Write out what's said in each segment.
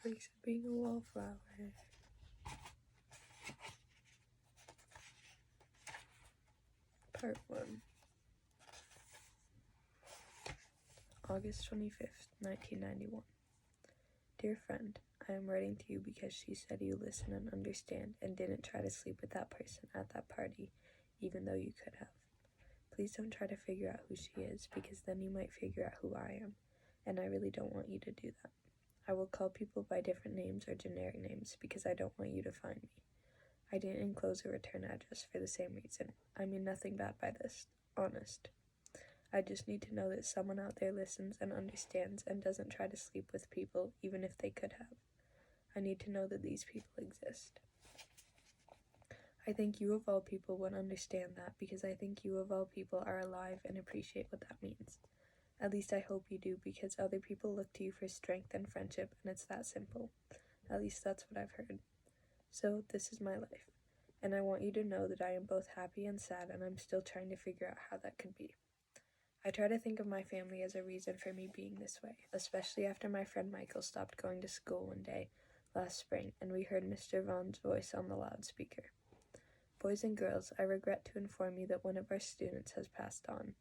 perks of being a wallflower. Part 1. August 25th, 1991. Dear friend, I am writing to you because she said you listen and understand and didn't try to sleep with that person at that party, even though you could have. Please don't try to figure out who she is, because then you might figure out who I am, and I really don't want you to do that. I will call people by different names or generic names because I don't want you to find me. I didn't enclose a return address for the same reason. I mean nothing bad by this. Honest. I just need to know that someone out there listens and understands and doesn't try to sleep with people, even if they could have. I need to know that these people exist. I think you of all people would understand that, because I think you of all people are alive and appreciate what that means. At least I hope you do, because other people look to you for strength and friendship, and it's that simple. At least that's what I've heard. So, this is my life, and I want you to know that I am both happy and sad, and I'm still trying to figure out how that could be. I try to think of my family as a reason for me being this way, especially after my friend Michael stopped going to school one day last spring, and we heard Mr. Vaughn's voice on the loudspeaker. Boys and girls, I regret to inform you that one of our students has passed on.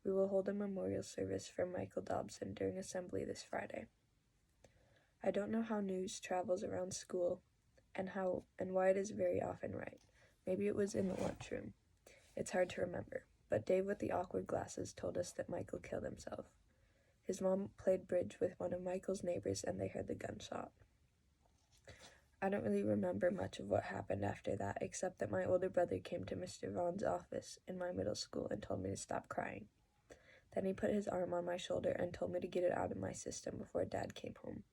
We will hold a memorial service for Michael Dobson during assembly this Friday. I don't know how news travels around school and why it is very often right. Maybe it was in the lunchroom. It's hard to remember, but Dave with the awkward glasses told us that Michael killed himself. His mom played bridge with one of Michael's neighbors and they heard the gunshot. I don't really remember much of what happened after that, except that my older brother came to Mr. Vaughn's office in my middle school and told me to stop crying. Then he put his arm on my shoulder and told me to get it out of my system before Dad came home.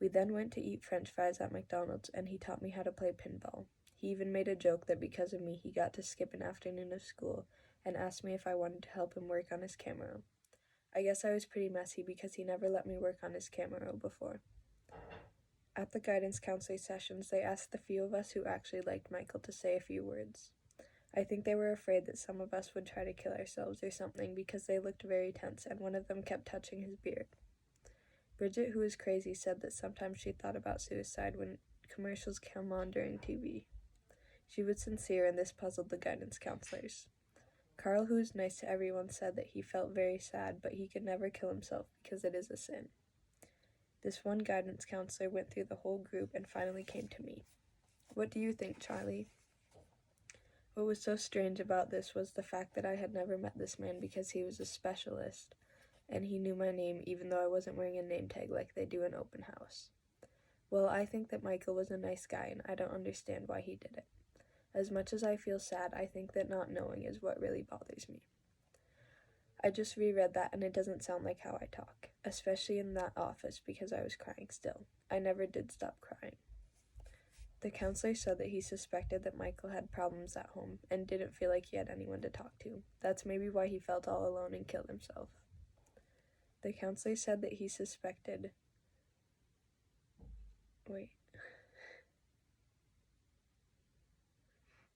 We then went to eat French fries at McDonald's, and he taught me how to play pinball. He even made a joke that because of me he got to skip an afternoon of school and asked me if I wanted to help him work on his camera. I guess I was pretty messy because he never let me work on his camera before. At the guidance counselor sessions, they asked the few of us who actually liked Michael to say a few words. I think they were afraid that some of us would try to kill ourselves or something because they looked very tense, and one of them kept touching his beard. Bridget, who was crazy, said that sometimes she thought about suicide when commercials came on during TV. She was sincere, and this puzzled the guidance counselors. Carl, who was nice to everyone, said that he felt very sad, but he could never kill himself because it is a sin. This one guidance counselor went through the whole group and finally came to me. What do you think, Charlie? What was so strange about this was the fact that I had never met this man because he was a specialist, and he knew my name even though I wasn't wearing a name tag like they do in open house. Well, I think that Michael was a nice guy, and I don't understand why he did it. As much as I feel sad, I think that not knowing is what really bothers me. I just reread that, and it doesn't sound like how I talk, especially in that office because I was crying still. I never did stop crying. The counselor said that he suspected that Michael had problems at home and didn't feel like he had anyone to talk to. That's maybe why he felt all alone and killed himself. The counselor said that he suspected...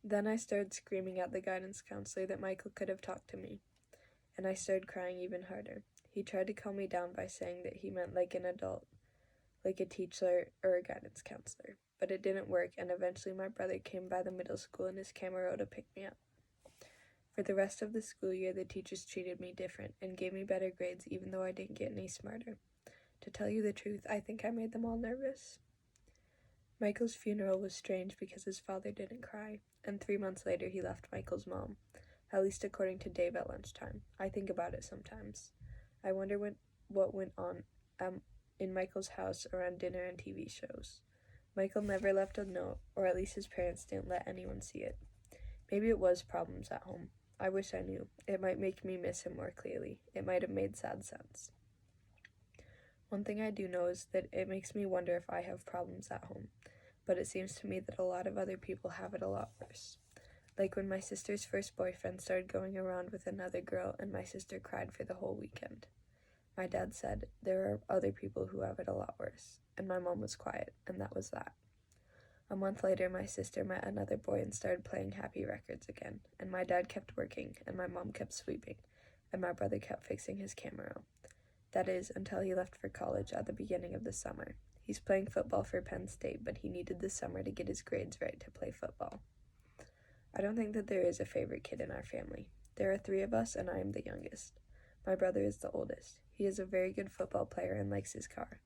Then I started screaming at the guidance counselor that Michael could have talked to me, and I started crying even harder. He tried to calm me down by saying that he meant like an adult, like a teacher or a guidance counselor, but it didn't work, and eventually my brother came by the middle school in his Camaro to pick me up. For the rest of the school year, the teachers treated me different and gave me better grades even though I didn't get any smarter. To tell you the truth, I think I made them all nervous. Michael's funeral was strange because his father didn't cry, and 3 months later he left Michael's mom, at least according to Dave at lunchtime. I think about it sometimes. I wonder what went on in Michael's house around dinner and TV shows. Michael never left a note, or at least his parents didn't let anyone see it. Maybe it was problems at home. I wish I knew. It might make me miss him more clearly. It might have made sad sense. One thing I do know is that it makes me wonder if I have problems at home, but it seems to me that a lot of other people have it a lot worse. Like when my sister's first boyfriend started going around with another girl and my sister cried for the whole weekend. My dad said there are other people who have it a lot worse, and my mom was quiet, and that was that. A month later, my sister met another boy and started playing Happy Records again, and my dad kept working, and my mom kept sweeping, and my brother kept fixing his camera. That is, until he left for college at the beginning of the summer. He's playing football for Penn State, but he needed the summer to get his grades right to play football. I don't think that there is a favorite kid in our family. There are 3 of us, and I am the youngest. My brother is the oldest. He is a very good football player and likes his car.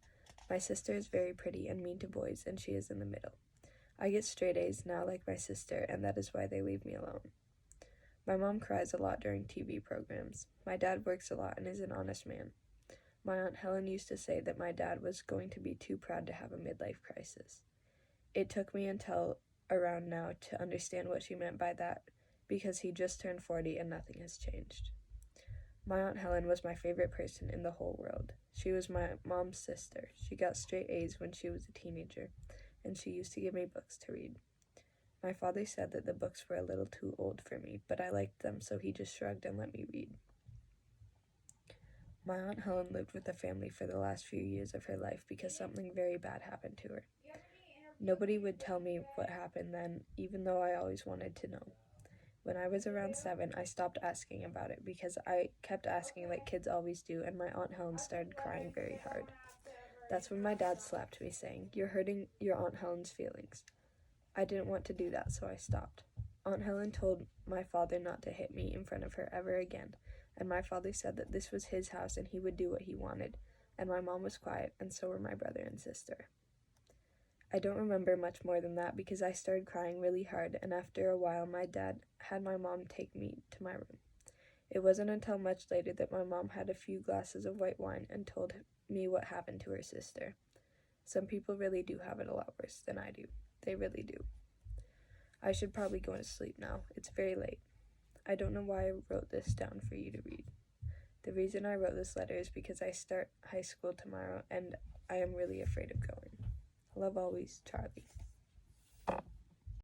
My sister is very pretty and mean to boys, and she is in the middle. I get straight A's now like my sister, and that is why they leave me alone. My mom cries a lot during TV programs. My dad works a lot and is an honest man. My Aunt Helen used to say that my dad was going to be too proud to have a midlife crisis. It took me until around now to understand what she meant by that, because he just turned 40 and nothing has changed. My Aunt Helen was my favorite person in the whole world. She was my mom's sister. She got straight A's when she was a teenager, and she used to give me books to read. My father said that the books were a little too old for me, but I liked them, so he just shrugged and let me read. My Aunt Helen lived with the family for the last few years of her life because something very bad happened to her. Nobody would tell me what happened then, even though I always wanted to know. When I was around 7, I stopped asking about it because I kept asking like kids always do, and my Aunt Helen started crying very hard. That's when my dad slapped me, saying, "You're hurting your Aunt Helen's feelings." I didn't want to do that, so I stopped. Aunt Helen told my father not to hit me in front of her ever again, and my father said that this was his house and he would do what he wanted, and my mom was quiet, and so were my brother and sister. I don't remember much more than that because I started crying really hard, and after a while my dad had my mom take me to my room. It wasn't until much later that my mom had a few glasses of white wine and told me what happened to her sister. Some people really do have it a lot worse than I do. They really do. I should probably go to sleep now. It's very late. I don't know why I wrote this down for you to read. The reason I wrote this letter is because I start high school tomorrow and I am really afraid of going. Love always, Charlie.